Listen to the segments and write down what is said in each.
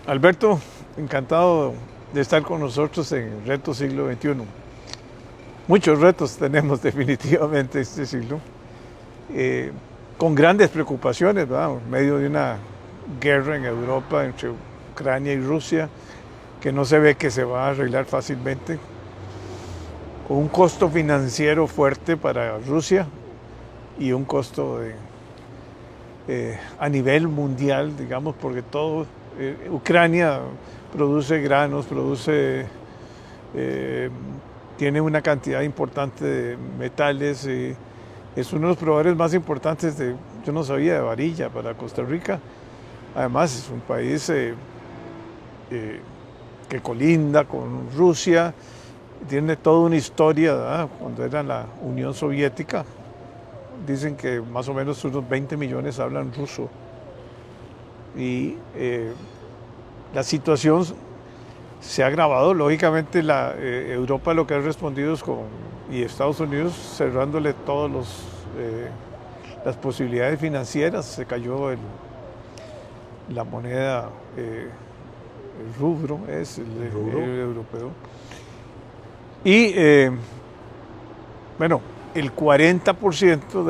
Alberto, encantado de estar con nosotros en Reto Siglo XXI. Muchos retos tenemos definitivamente este siglo, con grandes preocupaciones, ¿verdad? En medio de una guerra en Europa entre Ucrania y Rusia, que no se ve que se va a arreglar fácilmente, con un costo financiero fuerte para Rusia y un costo a nivel mundial, digamos, porque todo, Ucrania produce granos, tiene una cantidad importante de metales, es uno de los proveedores más importantes yo no sabía, de varilla para Costa Rica. Además es un país que colinda con Rusia, tiene toda una historia, ¿verdad? Cuando era la Unión Soviética. Dicen que más o menos unos 20 millones hablan ruso. Y la situación se ha agravado. Lógicamente Europa lo que ha respondido es y Estados Unidos cerrándole todas las posibilidades financieras. Se cayó la moneda, el rubro, es el Rubro. europeo. Y bueno, el 40%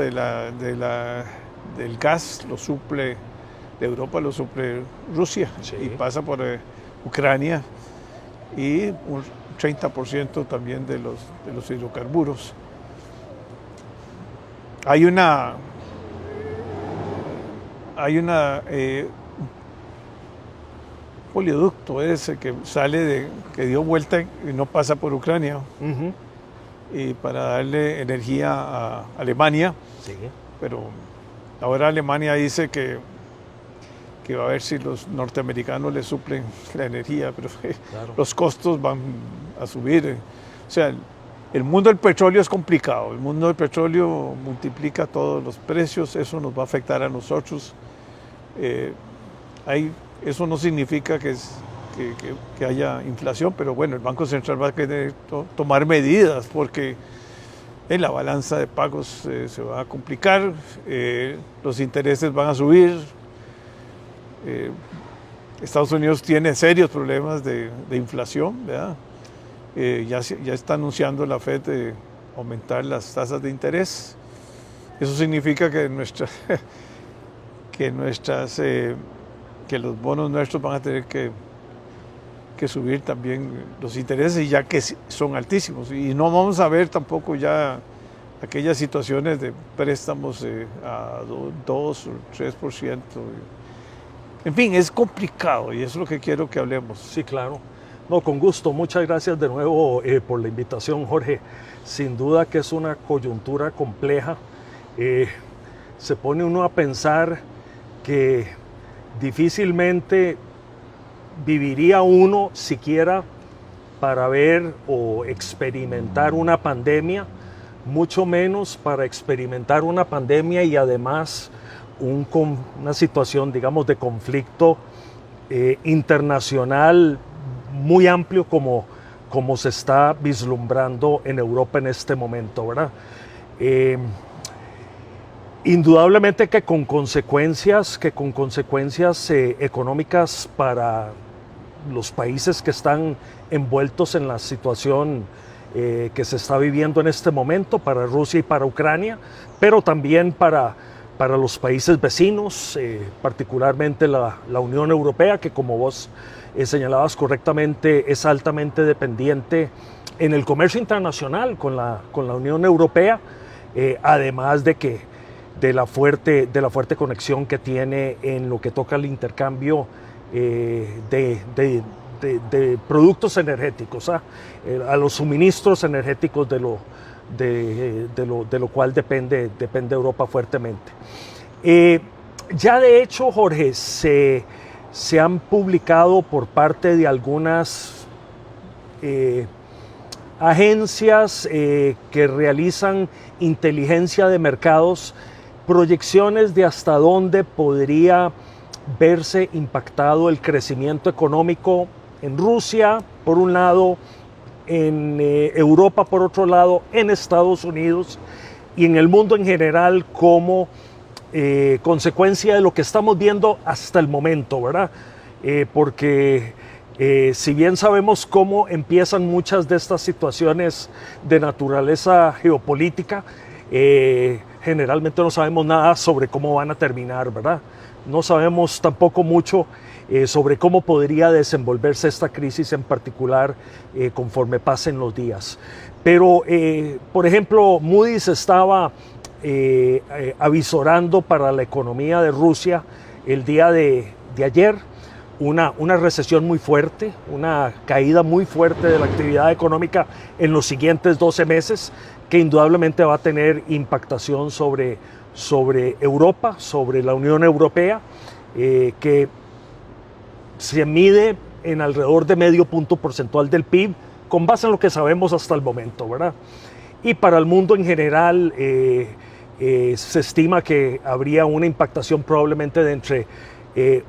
del gas de Europa lo suple Rusia, Sí. y pasa por Ucrania, y un 30% también de los hidrocarburos. Hay un oleoducto ese que que dio vuelta y no pasa por Ucrania, Uh-huh. y para darle energía a Alemania, Sí. pero ahora Alemania dice que va a ver si los norteamericanos le suplen la energía, pero Claro. los costos van a subir. O sea, el mundo del petróleo es complicado, el mundo del petróleo multiplica todos los precios, eso nos va a afectar a nosotros. Eso no significa que haya inflación, pero bueno, el Banco Central va a querer tomar medidas porque la balanza de pagos se va a complicar, los intereses van a subir. Estados Unidos tiene serios problemas de inflación, ¿verdad? Ya está anunciando la Fed de aumentar las tasas de interés. Eso significa que que los bonos nuestros van a tener que subir también los intereses, ya que son altísimos. Y no vamos a ver tampoco ya aquellas situaciones de préstamos a 2 o 3%. En fin, es complicado y eso es lo que quiero que hablemos. Sí, claro. No, con gusto. Muchas gracias de nuevo por la invitación, Jorge. Sin duda que es una coyuntura compleja. Se pone uno a pensar que difícilmente viviría uno siquiera para ver o experimentar una pandemia, mucho menos para experimentar una pandemia y además una situación, digamos, de conflicto internacional muy amplio como se está vislumbrando en Europa en este momento, ¿verdad? Indudablemente que con consecuencias económicas para los países que están envueltos en la situación que se está viviendo en este momento, para Rusia y para Ucrania, pero también para los países vecinos, particularmente la Unión Europea, que como vos señalabas correctamente, es altamente dependiente en el comercio internacional con la Unión Europea, además de la fuerte conexión que tiene en lo que toca el intercambio de productos energéticos, a los suministros energéticos de lo cual depende Europa fuertemente. Ya de hecho, Jorge, se han publicado por parte de algunas agencias que realizan inteligencia de mercados proyecciones de hasta dónde podría verse impactado el crecimiento económico en Rusia, por un lado, en Europa, por otro lado, en Estados Unidos y en el mundo en general como consecuencia de lo que estamos viendo hasta el momento, ¿verdad? porque si bien sabemos cómo empiezan muchas de estas situaciones de naturaleza geopolítica, generalmente no sabemos nada sobre cómo van a terminar, ¿verdad? No sabemos tampoco mucho sobre cómo podría desenvolverse esta crisis en particular conforme pasen los días. Pero, por ejemplo, Moody's estaba avisorando para la economía de Rusia el día de ayer una recesión muy fuerte, una caída muy fuerte de la actividad económica en los siguientes 12 meses, que indudablemente va a tener impactación sobre Europa, sobre la Unión Europea, que se mide en alrededor de medio punto porcentual del PIB, con base en lo que sabemos hasta el momento, ¿verdad? Y para el mundo en general se estima que habría una impactación probablemente de entre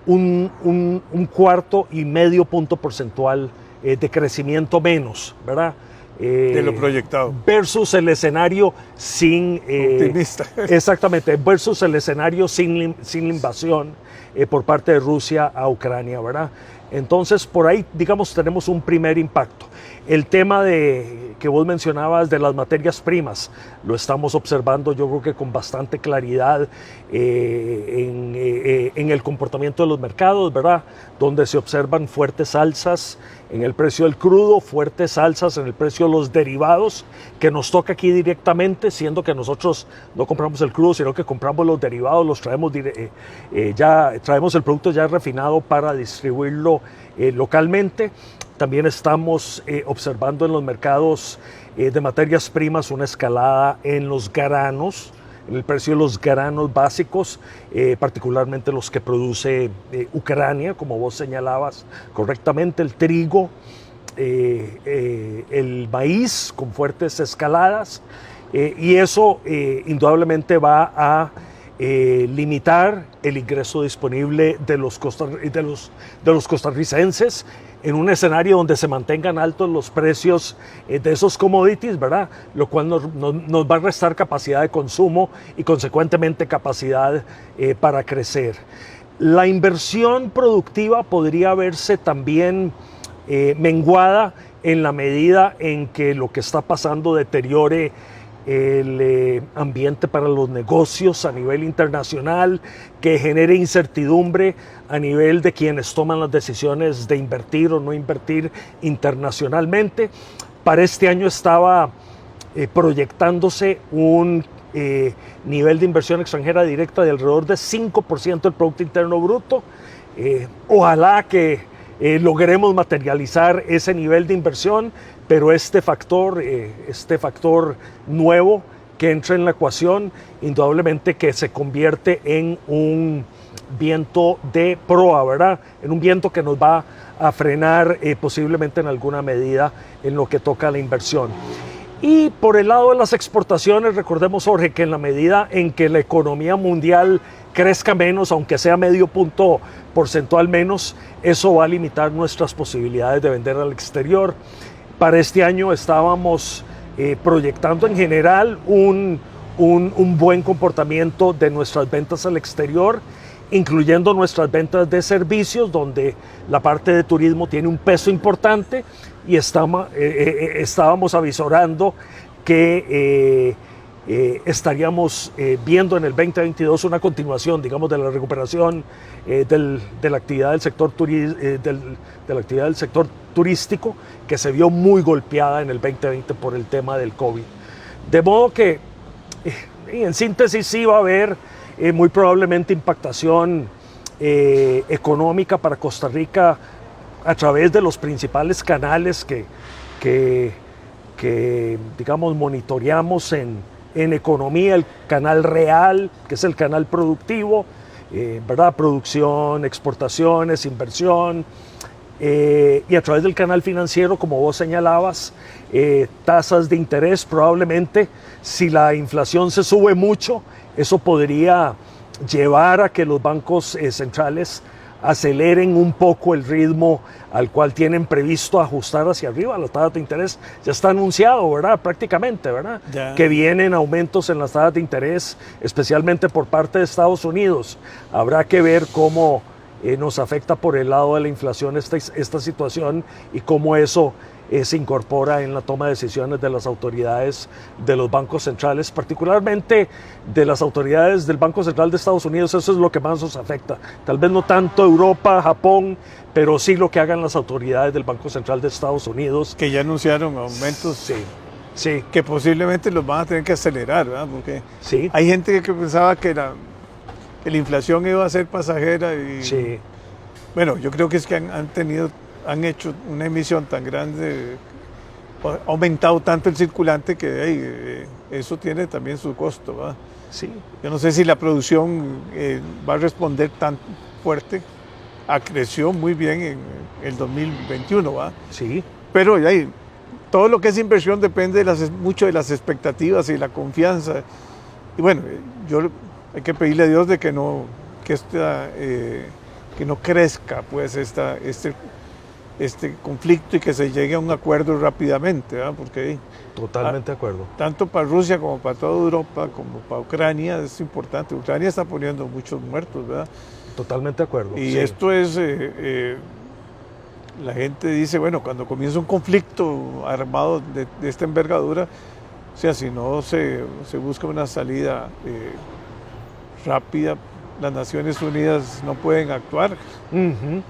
un cuarto y medio punto porcentual de crecimiento menos, ¿verdad? De lo proyectado. Versus el escenario sin... optimista. Exactamente, versus el escenario sin invasión por parte de Rusia a Ucrania, ¿verdad? Entonces, por ahí, digamos, tenemos un primer impacto. El tema que vos mencionabas de las materias primas, lo estamos observando yo creo que con bastante claridad en el comportamiento de los mercados, ¿verdad? Donde se observan fuertes alzas en el precio del crudo, fuertes alzas en el precio de los derivados, que nos toca aquí directamente, siendo que nosotros no compramos el crudo, sino que compramos los derivados, los traemos traemos el producto ya refinado para distribuirlo localmente. También estamos observando en los mercados de materias primas una escalada en los granos, en el precio de los granos básicos, particularmente los que produce Ucrania, como vos señalabas correctamente, el trigo, el maíz con fuertes escaladas, y eso indudablemente va a limitar el ingreso disponible de los costarricenses en un escenario donde se mantengan altos los precios de esos commodities, ¿verdad? Lo cual nos va a restar capacidad de consumo y consecuentemente capacidad para crecer. La inversión productiva podría verse también menguada en la medida en que lo que está pasando deteriore el ambiente para los negocios a nivel internacional, que genere incertidumbre a nivel de quienes toman las decisiones de invertir o no invertir internacionalmente. Para este año estaba proyectándose un nivel de inversión extranjera directa de alrededor de 5% del Producto Interno Bruto. Ojalá que logremos materializar ese nivel de inversión, pero este factor nuevo que entra en la ecuación, indudablemente que se convierte en un viento de proa, ¿verdad? En un viento que nos va a frenar posiblemente en alguna medida en lo que toca a la inversión. Y por el lado de las exportaciones, recordemos, Jorge, que en la medida en que la economía mundial crezca menos, aunque sea medio punto porcentual menos, eso va a limitar nuestras posibilidades de vender al exterior. Para este año estábamos proyectando en general un buen comportamiento de nuestras ventas al exterior, incluyendo nuestras ventas de servicios, donde la parte de turismo tiene un peso importante, y estábamos avisorando que estaríamos viendo en el 2022 una continuación, digamos, de la recuperación de la actividad del sector turístico, que se vio muy golpeada en el 2020 por el tema del COVID. De modo que, en síntesis, sí va a haber muy probablemente impactación económica para Costa Rica a través de los principales canales que digamos, monitoreamos en economía: el canal real, que es el canal productivo, ¿verdad? Producción, exportaciones, inversión, y a través del canal financiero, como vos señalabas, tasas de interés. Probablemente, si la inflación se sube mucho, eso podría llevar a que los bancos centrales aceleren un poco el ritmo al cual tienen previsto ajustar hacia arriba las tasas de interés. Ya está anunciado, ¿verdad? Prácticamente, ¿verdad? Ya. Que vienen aumentos en las tasas de interés, especialmente por parte de Estados Unidos. Habrá que ver cómo nos afecta por el lado de la inflación esta situación y cómo eso se incorpora en la toma de decisiones de las autoridades de los bancos centrales, particularmente de las autoridades del Banco Central de Estados Unidos. Eso es lo que más nos afecta. Tal vez no tanto Europa, Japón, pero sí lo que hagan las autoridades del Banco Central de Estados Unidos. Que ya anunciaron aumentos. Sí. Sí. Que posiblemente los van a tener que acelerar, ¿verdad? Porque sí. Hay gente que pensaba que la inflación iba a ser pasajera y... Sí. Bueno, yo creo que es que han hecho una emisión tan grande, ha aumentado tanto el circulante que eso tiene también su costo, ¿verdad? Sí. Yo no sé si la producción va a responder tan fuerte. Creció muy bien en el 2021, ¿verdad? Sí. Pero todo lo que es inversión depende mucho de las expectativas y la confianza. Y bueno, hay que pedirle a Dios de que no crezca pues este conflicto y que se llegue a un acuerdo rápidamente, ¿verdad? Porque totalmente de acuerdo. Tanto para Rusia como para toda Europa, como para Ucrania es importante. Ucrania está poniendo muchos muertos, ¿verdad? Totalmente de acuerdo. Y sí. Esto es, la gente dice, bueno, cuando comienza un conflicto armado de esta envergadura, o sea, si no se busca una salida rápida, las Naciones Unidas no pueden actuar. Uh-huh.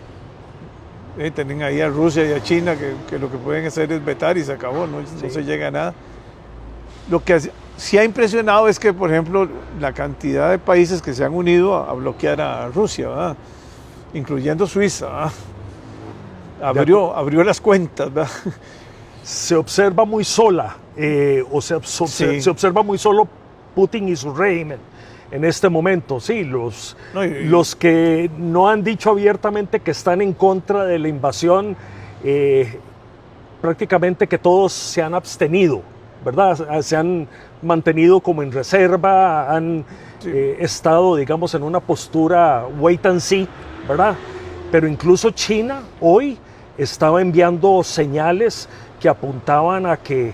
Tienen ahí a Rusia y a China que lo que pueden hacer es vetar y se acabó, no se llega a nada. Lo que sí ha impresionado es que, por ejemplo, la cantidad de países que se han unido a bloquear a Rusia, ¿verdad? Incluyendo Suiza, ¿verdad? Abrió las cuentas, ¿verdad? Se observa muy sola, se observa muy solo Putin y su régimen en este momento. Sí, los que no han dicho abiertamente que están en contra de la invasión, prácticamente que todos se han abstenido, ¿verdad? Se han mantenido como en reserva, han estado, digamos, en una postura wait and see, ¿verdad? Pero incluso China hoy estaba enviando señales que apuntaban a que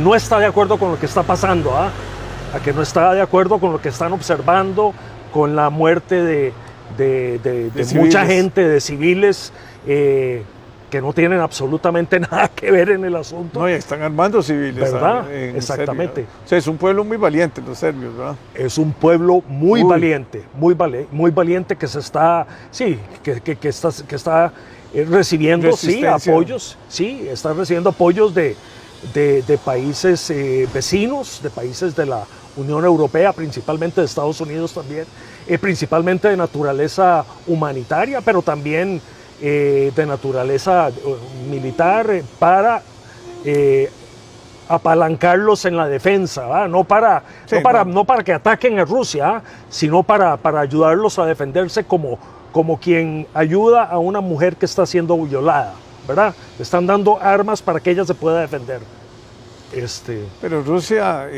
no está de acuerdo con lo que está pasando, a que no está de acuerdo con lo que están observando, con la muerte de mucha gente, de civiles, que no tienen absolutamente nada que ver en el asunto. No, y están armando civiles. ¿Verdad? Exactamente. Serbia. O sea, es un pueblo muy valiente, los serbios, ¿verdad? Es un pueblo muy valiente, muy valiente que se está, que está recibiendo apoyos, está recibiendo apoyos de países vecinos, de países de la Unión Europea, principalmente de Estados Unidos también, principalmente de naturaleza humanitaria, pero también de naturaleza militar, para apalancarlos en la defensa, ¿verdad? No para que ataquen a Rusia, sino para ayudarlos a defenderse como quien ayuda a una mujer que está siendo violada, ¿verdad? Le están dando armas para que ella se pueda defender. Pero Rusia,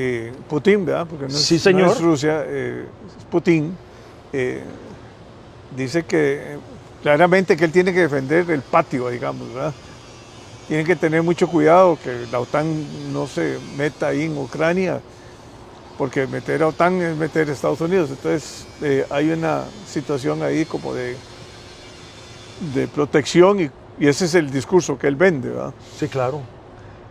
Putin, ¿verdad? Porque señor. No es Rusia, es Putin, dice que claramente que él tiene que defender el patio, digamos, ¿verdad? Tienen que tener mucho cuidado que la OTAN no se meta ahí en Ucrania, porque meter a OTAN es meter a Estados Unidos. Entonces hay una situación ahí como de protección y ese es el discurso que él vende, ¿verdad? Sí, claro.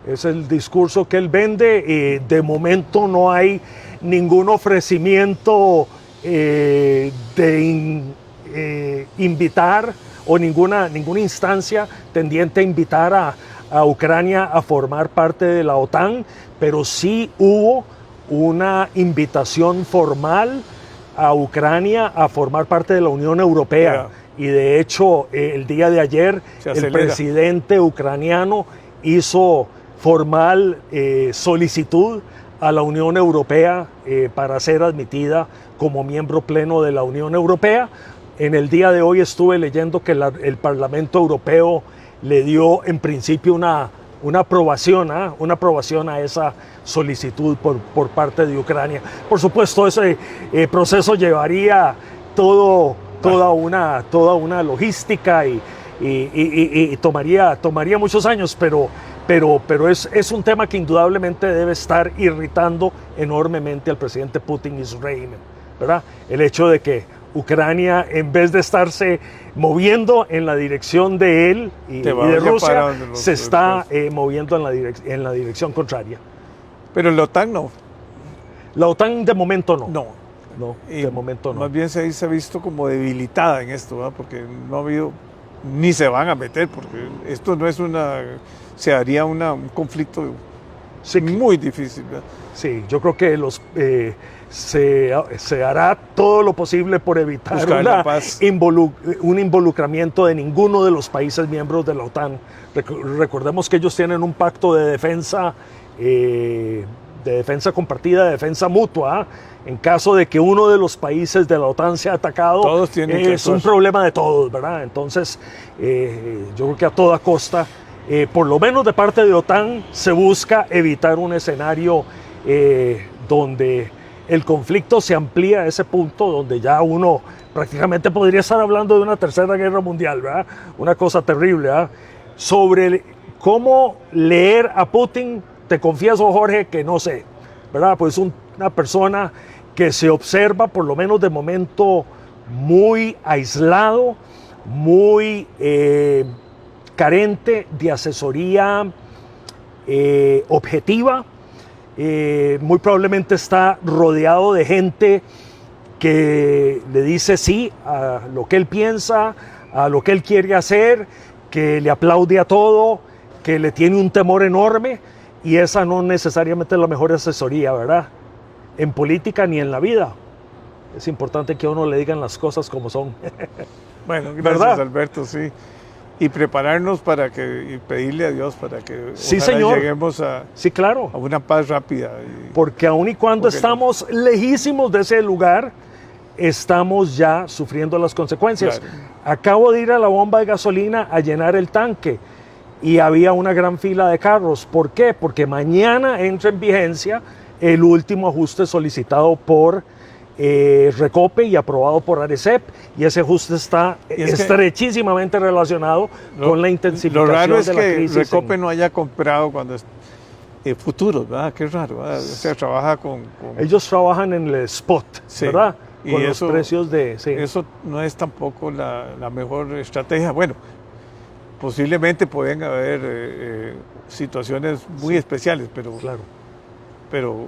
Es el discurso que él vende. De momento no hay ningún ofrecimiento de invitar o ninguna instancia tendiente a invitar a Ucrania a formar parte de la OTAN, pero sí hubo una invitación formal a Ucrania a formar parte de la Unión Europea. Y de hecho, el día de ayer, el presidente ucraniano hizo formal solicitud a la Unión Europea para ser admitida como miembro pleno de la Unión Europea. En el día de hoy estuve leyendo que el Parlamento Europeo le dio en principio una aprobación a esa solicitud por parte de Ucrania. Por supuesto, ese proceso llevaría toda una logística y tomaría muchos años, pero es un tema que indudablemente debe estar irritando enormemente al presidente Putin y su régimen, ¿verdad? El hecho de que Ucrania, en vez de estarse moviendo en la dirección de él y de Rusia, se está moviendo en la dirección contraria. Pero la OTAN no. La OTAN de momento no. No, de momento no. Más bien se ha visto como debilitada en esto, ¿verdad? Porque no ha habido, ni se van a meter, porque esto no es se haría un conflicto muy difícil, ¿verdad? Sí, yo creo que se hará todo lo posible por evitar un involucramiento de ninguno de los países miembros de la OTAN. Recordemos que ellos tienen un pacto de defensa compartida, de defensa mutua. En caso de que uno de los países de la OTAN sea atacado, es un problema de todos, ¿verdad? Entonces, yo creo que a toda costa, por lo menos de parte de OTAN, se busca evitar un escenario donde el conflicto se amplía a ese punto, donde ya uno prácticamente podría estar hablando de una tercera guerra mundial, ¿verdad? Una cosa terrible, ¿verdad? Sobre cómo leer a Putin, te confieso, Jorge, que no sé, ¿verdad? Pues una persona que se observa, por lo menos de momento, muy aislado, muy carente de asesoría objetiva. Muy probablemente está rodeado de gente que le dice sí a lo que él piensa, a lo que él quiere hacer, que le aplaude a todo, que le tiene un temor enorme, y esa no necesariamente es la mejor asesoría, ¿verdad? En política ni en la vida. Es importante que a uno le digan las cosas como son. Bueno, gracias, ¿verdad? Alberto, sí. Y prepararnos y pedirle a Dios para que sí, señor, lleguemos a una paz rápida. Porque aun y cuando estamos lejísimos de ese lugar, estamos ya sufriendo las consecuencias. Claro. Acabo de ir a la bomba de gasolina a llenar el tanque y había una gran fila de carros. ¿Por qué? Porque mañana entra en vigencia el último ajuste solicitado por Recope y aprobado por Arecep, y ese ajuste está estrechísimamente relacionado con la intensificación de la crisis. Lo raro es que Recope no haya comprado cuando futuros, ¿verdad? Qué raro, ¿verdad? O sea, trabaja con... Ellos trabajan en el spot, sí, ¿verdad? Con los precios de... Sí. Eso no es tampoco la mejor estrategia. Bueno, posiblemente pueden haber situaciones muy especiales, pero... Claro. Pero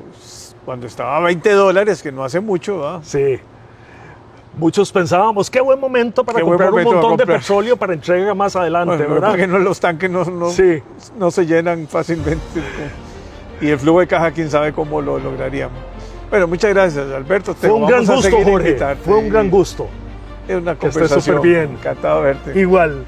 cuando estaba a $20, que no hace mucho, ¿verdad? Sí. Muchos pensábamos, qué buen momento para comprar un montón de petróleo para entrega más adelante, bueno, ¿verdad? Porque los tanques no se llenan fácilmente. Y el flujo de caja, quién sabe cómo lo lograríamos. Bueno, muchas gracias, Alberto. Fue un gran gusto, Jorge. Fue un gran gusto. Es una conversación. Esté súper bien. Encantado de verte. Igual.